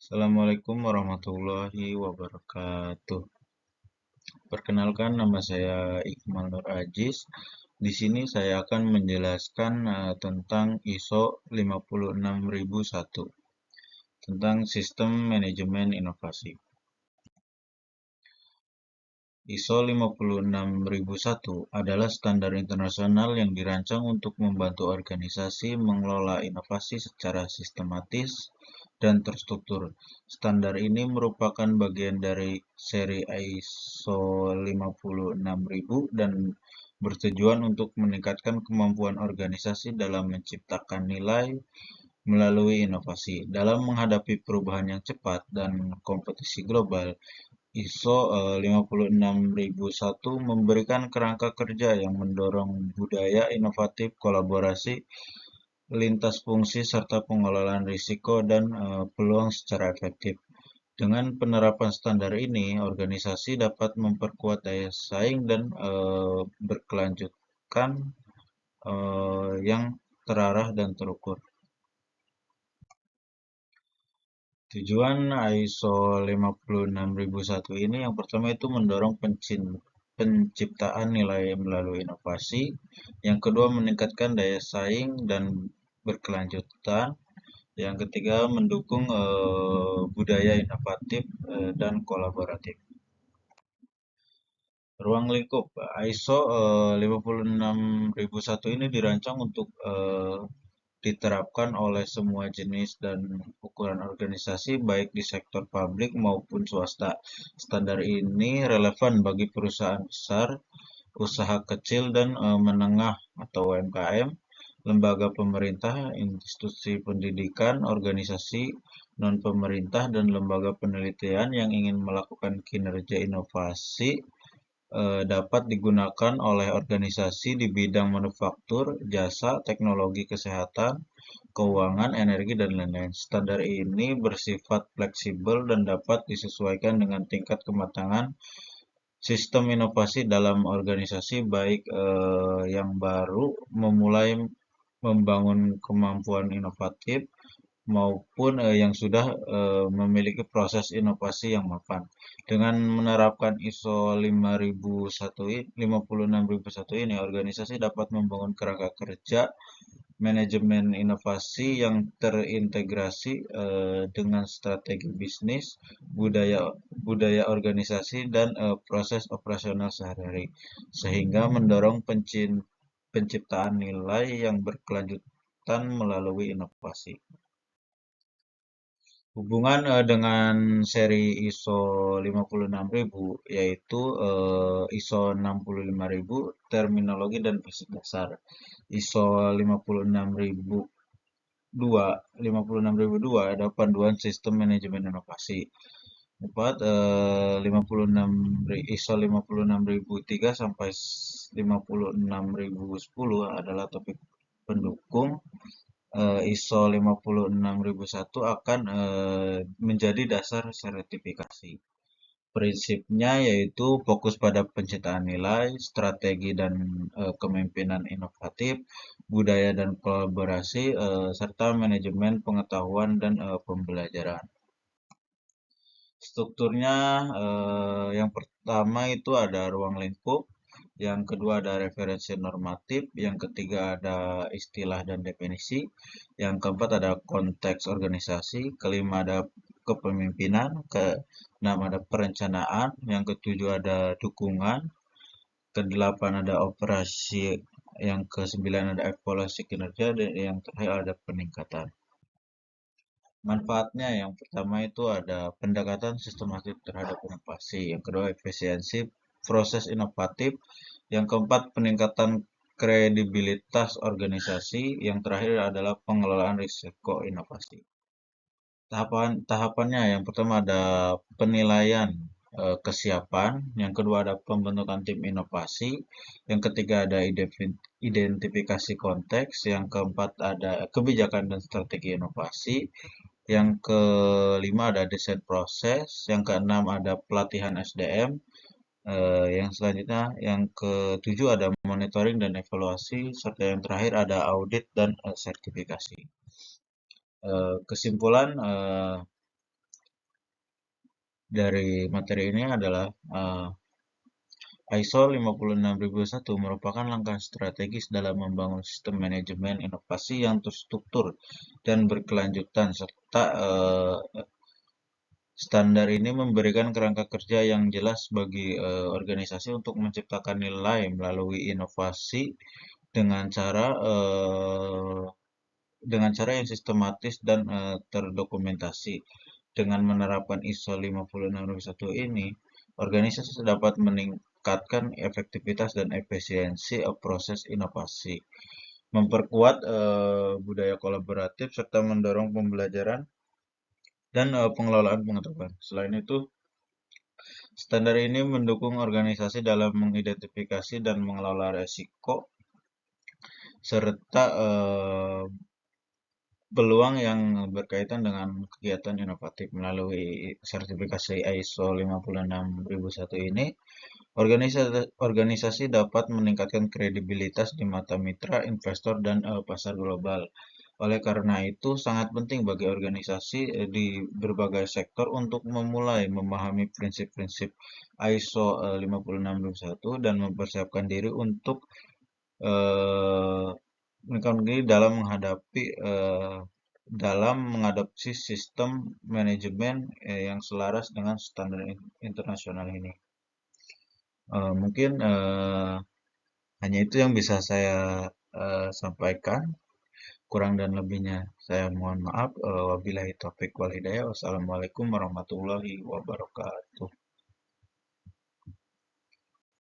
Assalamualaikum warahmatullahi wabarakatuh. Perkenalkan, nama saya Iqmal Nur Aziz. Di sini saya akan menjelaskan tentang ISO 56001 tentang Sistem Manajemen Inovasi. ISO 56001 adalah standar internasional yang dirancang untuk membantu organisasi mengelola inovasi secara sistematis dan terstruktur. Standar ini merupakan bagian dari seri ISO 56000 dan bertujuan untuk meningkatkan kemampuan organisasi dalam menciptakan nilai melalui inovasi. Dalam menghadapi perubahan yang cepat dan kompetisi global, ISO 56001 memberikan kerangka kerja yang mendorong budaya inovatif, kolaborasi, lintas fungsi, serta pengelolaan risiko dan peluang secara efektif. Dengan penerapan standar ini, organisasi dapat memperkuat daya saing dan berkelanjutan yang terarah dan terukur. Tujuan ISO 56001 ini yang pertama itu mendorong penciptaan nilai melalui inovasi. Yang kedua meningkatkan daya saing dan berkelanjutan. Yang ketiga mendukung budaya inovatif dan kolaboratif. Ruang lingkup ISO 56001 ini dirancang untuk diterapkan oleh semua jenis dan ukuran organisasi baik di sektor publik maupun swasta. Standar ini relevan bagi perusahaan besar, usaha kecil dan menengah atau UMKM, lembaga pemerintah, institusi pendidikan, organisasi non-pemerintah, dan lembaga penelitian yang ingin melakukan kinerja inovasi dapat digunakan oleh organisasi di bidang manufaktur, jasa, teknologi kesehatan, keuangan, energi, dan lain-lain. Standar ini bersifat fleksibel dan dapat disesuaikan dengan tingkat kematangan sistem inovasi dalam organisasi, baik yang baru memulai membangun kemampuan inovatif maupun yang sudah memiliki proses inovasi yang mapan. Dengan menerapkan ISO 56001 ini, organisasi dapat membangun kerangka kerja manajemen inovasi yang terintegrasi dengan strategi bisnis, budaya budaya organisasi dan proses operasional sehari-hari, sehingga mendorong penciptaan nilai yang berkelanjutan melalui inovasi. Hubungan dengan seri ISO 56000 yaitu ISO 65000 terminologi dan basic dasar. ISO 56002 ada panduan sistem manajemen inovasi. 4 56 ISO 56003 sampai 56010 adalah topik pendukung. ISO 56001 akan menjadi dasar sertifikasi. Prinsipnya yaitu fokus pada penciptaan nilai, strategi dan kepemimpinan inovatif, budaya dan kolaborasi, serta manajemen pengetahuan dan pembelajaran. Strukturnya yang pertama itu ada ruang lingkup, yang kedua ada referensi normatif, yang ketiga ada istilah dan definisi, yang keempat ada konteks organisasi, kelima ada kepemimpinan, keenam ada perencanaan, yang ketujuh ada dukungan, kedelapan ada operasi, yang kesembilan ada evaluasi kinerja, dan yang terakhir ada peningkatan. Manfaatnya yang pertama itu ada pendekatan sistematik terhadap inovasi, yang kedua efisiensi proses inovatif, yang keempat peningkatan kredibilitas organisasi, yang terakhir adalah pengelolaan risiko inovasi. Tahapannya yang pertama ada penilaian kesiapan, yang kedua ada pembentukan tim inovasi, yang ketiga ada identifikasi konteks, yang keempat ada kebijakan dan strategi inovasi, yang kelima ada desain proses, yang keenam ada pelatihan SDM, yang selanjutnya yang ketujuh ada monitoring dan evaluasi, serta yang terakhir ada audit dan sertifikasi. Kesimpulan dari materi ini adalah ISO 56001 merupakan langkah strategis dalam membangun sistem manajemen inovasi yang terstruktur dan berkelanjutan serta standar ini memberikan kerangka kerja yang jelas bagi organisasi untuk menciptakan nilai melalui inovasi dengan cara yang sistematis dan terdokumentasi. Dengan menerapkan ISO 56001 ini, organisasi dapat meningkatkan efektivitas dan efisiensi proses inovasi, memperkuat budaya kolaboratif, serta mendorong pembelajaran dan pengelolaan pengetahuan. Selain itu, standar ini mendukung organisasi dalam mengidentifikasi dan mengelola resiko serta peluang yang berkaitan dengan kegiatan inovatif. Melalui sertifikasi ISO 56001 ini, organisasi dapat meningkatkan kredibilitas di mata mitra, investor, dan pasar global. Oleh karena itu, sangat penting bagi organisasi di berbagai sektor untuk memulai memahami prinsip-prinsip ISO 56001 dan mempersiapkan diri untuk eh, dalam mengadopsi sistem manajemen yang selaras dengan standar internasional ini. Mungkin hanya itu yang bisa saya sampaikan. Kurang dan lebihnya saya mohon maaf. Wabillahi taufiq wal hidayah. Wassalamualaikum warahmatullahi wabarakatuh.